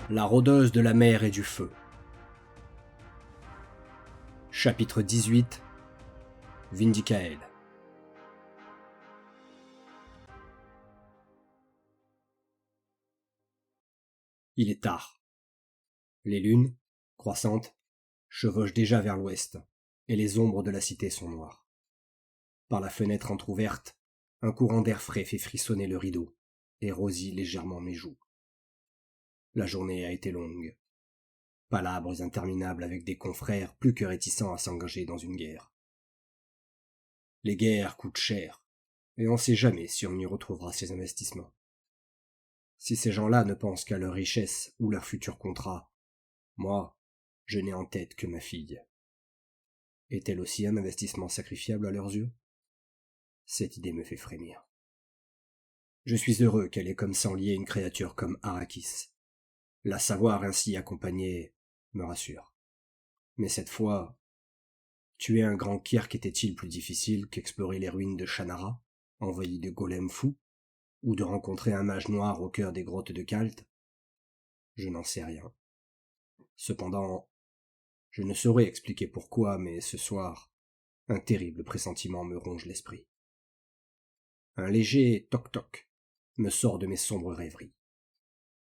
La rôdeuse de la mer et du feu. Chapitre 18. Vindicael. Il est tard. Les lunes, croissantes, chevauchent déjà vers l'ouest, et les ombres de la cité sont noires. Par la fenêtre entr'ouverte, un courant d'air frais fait frissonner le rideau, et rosille légèrement mes joues. La journée a été longue. Palabres interminables avec des confrères plus que réticents à s'engager dans une guerre. Les guerres coûtent cher, et on ne sait jamais si on y retrouvera ses investissements. Si ces gens-là ne pensent qu'à leur richesse ou leur futur contrat, moi, je n'ai en tête que ma fille. Est-elle aussi un investissement sacrifiable à leurs yeux? Cette idée me fait frémir. Je suis heureux qu'elle ait comme sang lié une créature comme Arrakis. La savoir ainsi accompagnée me rassure. Mais cette fois, tuer un grand Kirk était-il plus difficile qu'explorer les ruines de Shannara, envahies de golems fous, ou de rencontrer un mage noir au cœur des grottes de Khalt? Je n'en sais rien. Cependant, je ne saurais expliquer pourquoi, mais ce soir, un terrible pressentiment me ronge l'esprit. Un léger toc-toc me sort de mes sombres rêveries.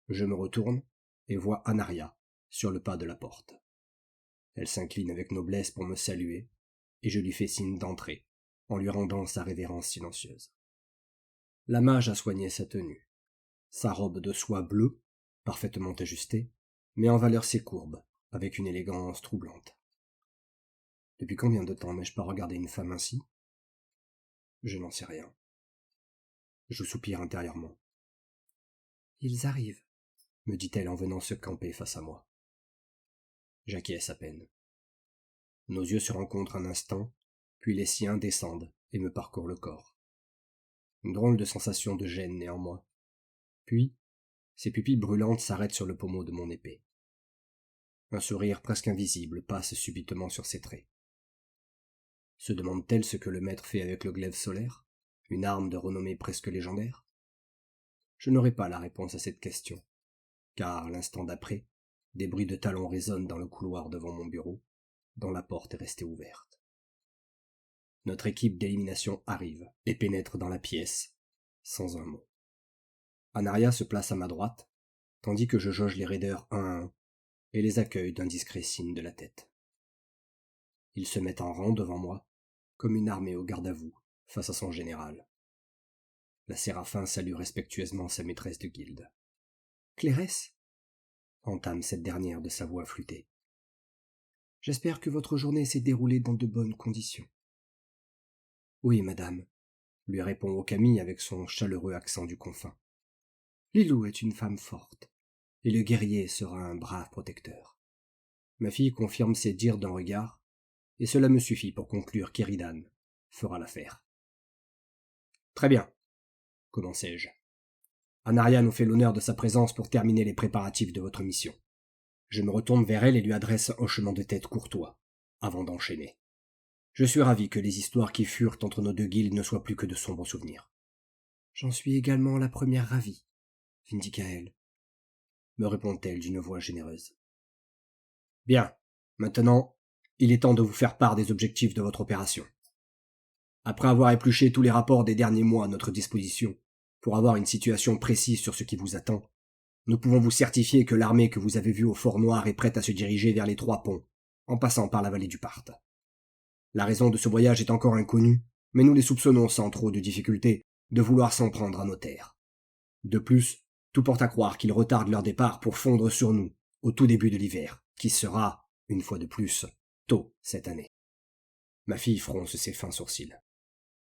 Je me retourne et vois Anaria sur le pas de la porte. Elle s'incline avec noblesse pour me saluer, et je lui fais signe d'entrer, en lui rendant sa révérence silencieuse. La mage a soigné sa tenue. Sa robe de soie bleue, parfaitement ajustée, met en valeur ses courbes, avec une élégance troublante. Depuis combien de temps n'ai-je pas regardé une femme ainsi? Je n'en sais rien. Je soupire intérieurement. « Ils arrivent, » me dit-elle en venant se camper face à moi. J'acquiesce à peine. Nos yeux se rencontrent un instant, puis les siens descendent et me parcourent le corps. Une drôle de sensation de gêne naît en moi. Puis, ses pupilles brûlantes s'arrêtent sur le pommeau de mon épée. Un sourire presque invisible passe subitement sur ses traits. Se demande-t-elle ce que le maître fait avec le glaive solaire, une arme de renommée presque légendaire? Je n'aurai pas la réponse à cette question, car l'instant d'après, des bruits de talons résonnent dans le couloir devant mon bureau, dont la porte est restée ouverte. Notre équipe d'élimination arrive et pénètre dans la pièce, sans un mot. Anaria se place à ma droite, tandis que je jauge les raideurs un à un, et les accueille d'un discret signe de la tête. Ils se mettent en rang devant moi, comme une armée au garde-à-vous, face à son général. La Séraphin salue respectueusement sa maîtresse de guilde. « Clérès » entame cette dernière de sa voix flûtée. « J'espère que votre journée s'est déroulée dans de bonnes conditions. »« Oui, madame, » lui répond Okami avec son chaleureux accent du confin. « Lilou est une femme forte, et le guerrier sera un brave protecteur. » Ma fille confirme ses dires d'un regard, et cela me suffit pour conclure qu'Eridan fera l'affaire. « Très bien, » commençai-je. « Anaria nous fait l'honneur de sa présence pour terminer les préparatifs de votre mission. » Je me retourne vers elle et lui adresse un hochement de tête courtois, avant d'enchaîner. Je suis ravi que les histoires qui furent entre nos deux guildes ne soient plus que de sombres souvenirs. « J'en suis également la première ravie, Vindicael, » me répond-elle d'une voix généreuse. « Bien, maintenant, il est temps de vous faire part des objectifs de votre opération. Après avoir épluché tous les rapports des derniers mois à notre disposition, pour avoir une situation précise sur ce qui vous attend, nous pouvons vous certifier que l'armée que vous avez vue au Fort Noir est prête à se diriger vers les 3 ponts, en passant par la vallée du Parthe. La raison de ce voyage est encore inconnue, mais nous les soupçonnons sans trop de difficulté de vouloir s'en prendre à nos terres. De plus, tout porte à croire qu'ils retardent leur départ pour fondre sur nous, au tout début de l'hiver, qui sera, une fois de plus, tôt cette année. » Ma fille fronce ses fins sourcils.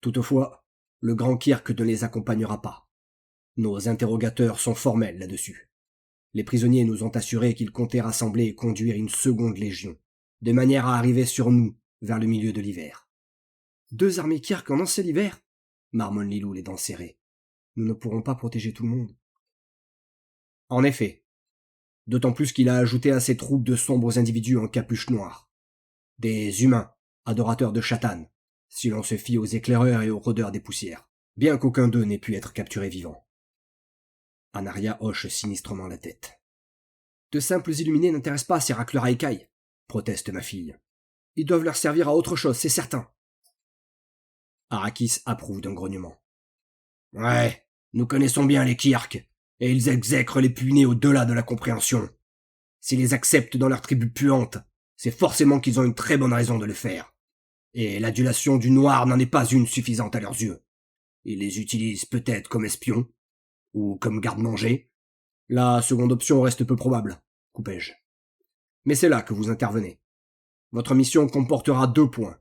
Toutefois, le grand Kirk ne les accompagnera pas. Nos interrogateurs sont formels là-dessus. Les prisonniers nous ont assuré qu'ils comptaient rassembler et conduire une seconde légion, de manière à arriver sur nous vers le milieu de l'hiver. « 2 armées Kirk en un seul hiver ?» marmonne Lilou les dents serrées. « Nous ne pourrons pas protéger tout le monde. » En effet, d'autant plus qu'il a ajouté à ses troupes de sombres individus en capuche noire. Des humains, adorateurs de Shatan, si l'on se fie aux éclaireurs et aux rôdeurs des poussières, bien qu'aucun d'eux n'ait pu être capturé vivant. Anaria hoche sinistrement la tête. De simples illuminés n'intéressent pas ces racleurs à écailles, proteste ma fille. Ils doivent leur servir à autre chose, c'est certain. Arrakis approuve d'un grognement. Ouais, nous connaissons bien les Kirk, et ils exècrent les punais au-delà de la compréhension. S'ils les acceptent dans leur tribu puante, c'est forcément qu'ils ont une très bonne raison de le faire. Et l'adulation du noir n'en est pas une suffisante à leurs yeux. Ils les utilisent peut-être comme espions, ou comme garde-manger. La seconde option reste peu probable, coupai-je. Mais c'est là que vous intervenez. Votre mission comportera 2 points.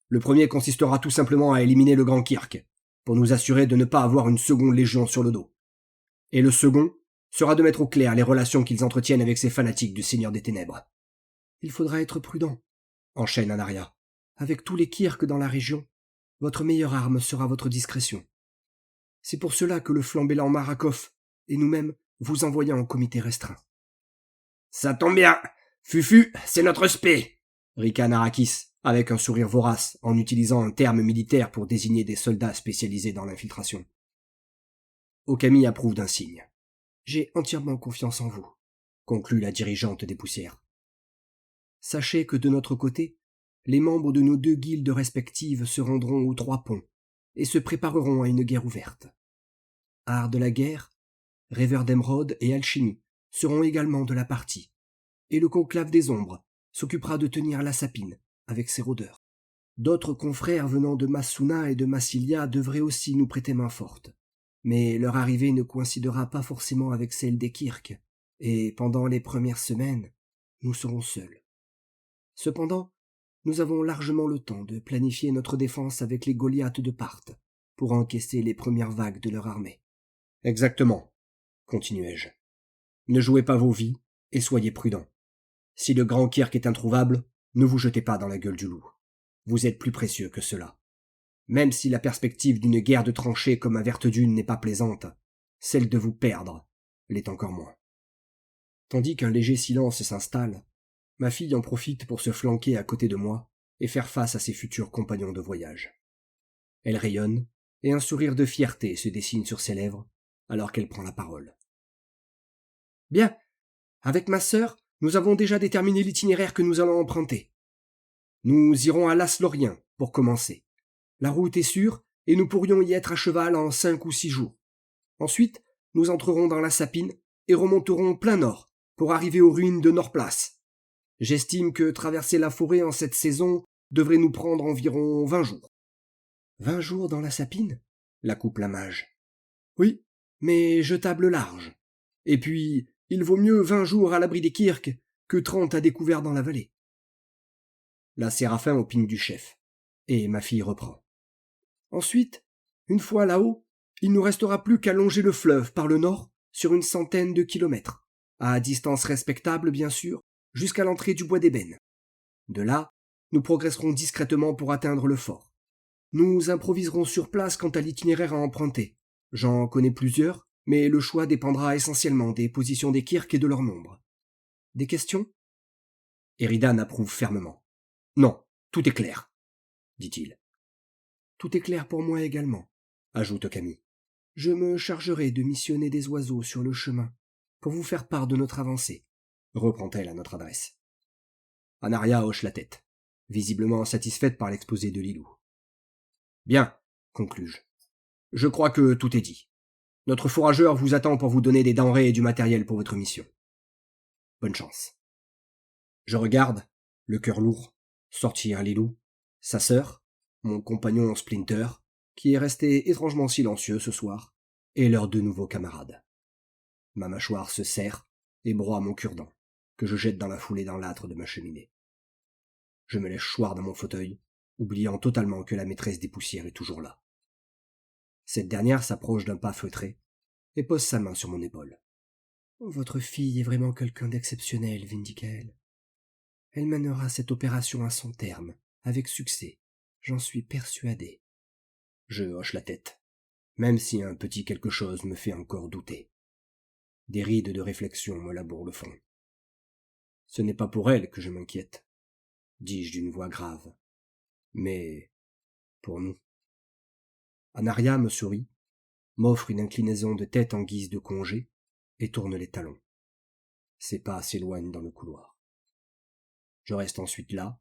Le premier consistera tout simplement à éliminer le Grand Kirk, pour nous assurer de ne pas avoir une seconde légion sur le dos. Et le second sera de mettre au clair les relations qu'ils entretiennent avec ces fanatiques du Seigneur des Ténèbres. Il faudra être prudent, enchaîne Anaria. Avec tous les Kirk dans la région, votre meilleure arme sera votre discrétion. C'est pour cela que le flambélant Marakov et nous-mêmes vous envoyons en comité restreint. Ça tombe bien, Fufu, c'est notre spé, ricane Arrakis, avec un sourire vorace, en utilisant un terme militaire pour désigner des soldats spécialisés dans l'infiltration. Okami approuve d'un signe. J'ai entièrement confiance en vous, conclut la dirigeante des poussières. Sachez que de notre côté, les membres de nos 2 guildes respectives se rendront aux 3 ponts et se prépareront à une guerre ouverte. Art de la guerre, rêveurs d'émeraude et alchimie seront également de la partie, et le conclave des ombres s'occupera de tenir la sapine avec ses rôdeurs. D'autres confrères venant de Masuna et de Massilia devraient aussi nous prêter main forte, mais leur arrivée ne coïncidera pas forcément avec celle des Kirk, et pendant les premières semaines, nous serons seuls. Cependant, nous avons largement le temps de planifier notre défense avec les Goliaths de Parthe, pour encaisser les premières vagues de leur armée. Exactement, continuai-je. Ne jouez pas vos vies, et soyez prudents. Si le Grand Kirk est introuvable, ne vous jetez pas dans la gueule du loup. Vous êtes plus précieux que cela. Même si la perspective d'une guerre de tranchées comme à Verte Dune n'est pas plaisante, celle de vous perdre l'est encore moins. Tandis qu'un léger silence s'installe, ma fille en profite pour se flanquer à côté de moi et faire face à ses futurs compagnons de voyage. Elle rayonne, et un sourire de fierté se dessine sur ses lèvres alors qu'elle prend la parole. Bien, avec ma sœur, nous avons déjà déterminé l'itinéraire que nous allons emprunter. Nous irons à Las Lorien, pour commencer. La route est sûre, et nous pourrions y être à cheval en 5 ou 6 jours. Ensuite, nous entrerons dans la Sapine et remonterons plein nord, pour arriver aux ruines de Nord-Place. J'estime que traverser la forêt en cette saison devrait nous prendre environ 20 jours. 20 jours dans la Sapine ? La coupe la mage. Oui, mais je table large. Et puis, il vaut mieux 20 jours à l'abri des Kirk que 30 à découvert dans la vallée. La Séraphin opine du chef, et ma fille reprend. Ensuite, une fois là-haut, il ne nous restera plus qu'à longer le fleuve par le nord sur une centaine de kilomètres, à distance respectable bien sûr, jusqu'à l'entrée du bois d'ébène. De là, nous progresserons discrètement pour atteindre le fort. Nous improviserons sur place quant à l'itinéraire à emprunter. J'en connais plusieurs, mais le choix dépendra essentiellement des positions des Kirk et de leur nombre. Des questions ? Eridan approuve fermement. Non, tout est clair, dit-il. Tout est clair pour moi également, ajoute Camille. Je me chargerai de missionner des oiseaux sur le chemin pour vous faire part de notre avancée, reprend-elle à notre adresse. Anaria hoche la tête, visiblement satisfaite par l'exposé de Lilou. Bien, conclus-je. Je crois que tout est dit. Notre fourrageur vous attend pour vous donner des denrées et du matériel pour votre mission. Bonne chance. Je regarde, le cœur lourd, sortir Lilou, sa sœur, mon compagnon Splinter, qui est resté étrangement silencieux ce soir, et leurs 2 nouveaux camarades. Ma mâchoire se serre et broie mon cure-dent, que je jette dans la foulée dans l'âtre de ma cheminée. Je me laisse choir dans mon fauteuil, oubliant totalement que la maîtresse des poussières est toujours là. Cette dernière s'approche d'un pas feutré et pose sa main sur mon épaule. « Votre fille est vraiment quelqu'un d'exceptionnel, Vindicael. Elle mènera cette opération à son terme, avec succès, j'en suis persuadé. » Je hoche la tête, même si un petit quelque chose me fait encore douter. Des rides de réflexion me labourent le front. « Ce n'est pas pour elle que je m'inquiète, » dis-je d'une voix grave, mais pour nous. Anaria me sourit, m'offre une inclinaison de tête en guise de congé et tourne les talons. Ses pas s'éloignent dans le couloir. Je reste ensuite là,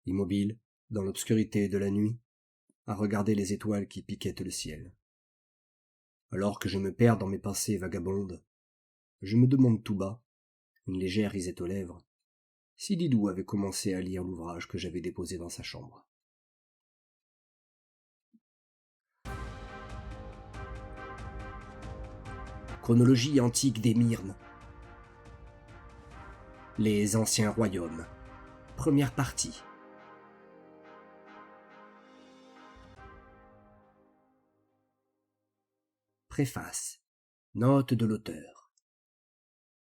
immobile, dans l'obscurité de la nuit, à regarder les étoiles qui piquettent le ciel. Alors que je me perds dans mes pensées vagabondes, je me demande tout bas, une légère risette aux lèvres, si Didou avait commencé à lire l'ouvrage que j'avais déposé dans sa chambre. Chronologie antique des Myrnes. Les anciens royaumes. Première partie. Préface. Note de l'auteur.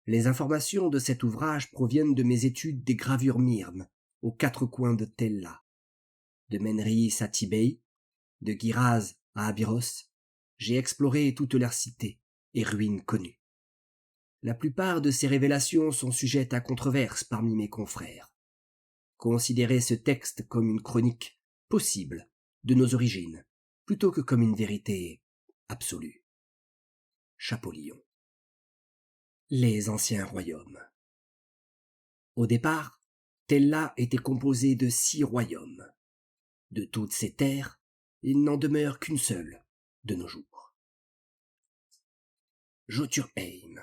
Les informations de cet ouvrage proviennent de mes études des gravures Myrnes, aux quatre coins de Tella. De Menris à Tibet, de Giraz à Abyros, j'ai exploré toutes leurs cités et ruines connues. La plupart de ces révélations sont sujettes à controverse parmi mes confrères. Considérez ce texte comme une chronique possible de nos origines, plutôt que comme une vérité absolue. Champollion. Les anciens royaumes. Au départ, Tella était composée de 6 royaumes. De toutes ces terres, il n'en demeure qu'une seule de nos jours. Jotunheim.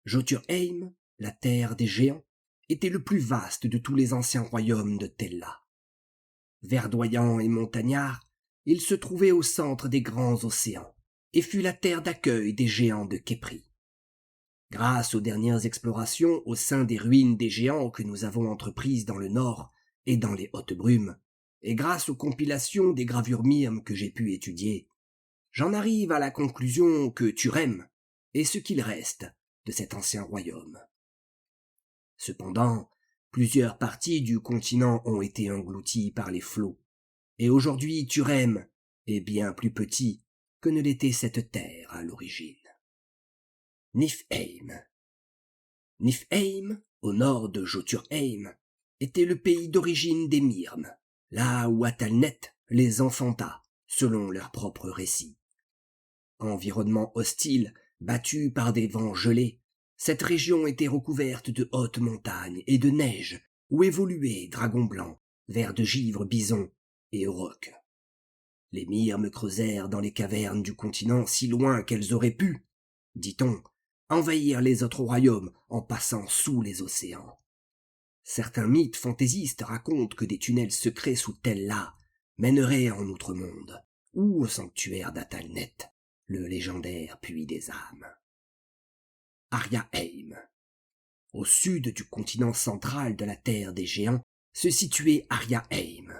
Jotunheim, la terre des géants, était le plus vaste de tous les anciens royaumes de Tella. Verdoyant et montagnard, il se trouvait au centre des grands océans et fut la terre d'accueil des géants de Képri. Grâce aux dernières explorations au sein des ruines des géants que nous avons entreprises dans le nord et dans les hautes brumes, et grâce aux compilations des gravures Myrnes que j'ai pu étudier, j'en arrive à la conclusion que Turem est ce qu'il reste de cet ancien royaume. Cependant, plusieurs parties du continent ont été englouties par les flots, et aujourd'hui Turem est bien plus petit que ne l'était cette terre à l'origine. Niflheim. Niflheim, au nord de Jotunheim, était le pays d'origine des Myrnes, là où Atalnet les enfanta, selon leur propre récit. Environnement hostile, battu par des vents gelés, cette région était recouverte de hautes montagnes et de neige où évoluaient dragons blancs, vers de givre bisons et aurochs. Les Myrmes creusèrent dans les cavernes du continent si loin qu'elles auraient pu, dit-on, envahir les autres royaumes en passant sous les océans. Certains mythes fantaisistes racontent que des tunnels secrets sous Tella mèneraient en Outre-Monde, ou au sanctuaire d'Atalnet, le légendaire puits des âmes. Ariaheim. Au sud du continent central de la terre des géants se situait Ariaheim,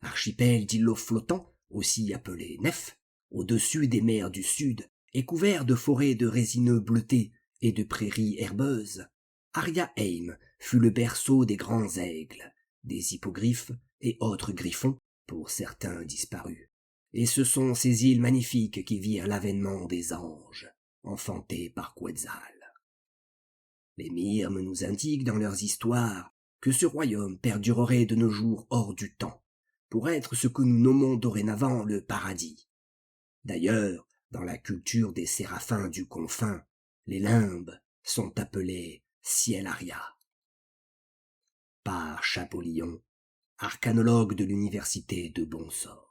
archipel d'îlots flottants, aussi appelé Nef, au-dessus des mers du sud et couvert de forêts de résineux bleutés et de prairies herbeuses. Ariaheim fut le berceau des grands aigles, des hippogriffes et autres griffons, pour certains disparus. Et ce sont ces îles magnifiques qui virent l'avènement des anges, enfantés par Quetzal. Les Myrmes nous indiquent dans leurs histoires que ce royaume perdurerait de nos jours hors du temps, pour être ce que nous nommons dorénavant le paradis. D'ailleurs, dans la culture des séraphins du confin, les limbes sont appelés Cielaria. Par Champollion, arcanologue de l'université de Bonsor.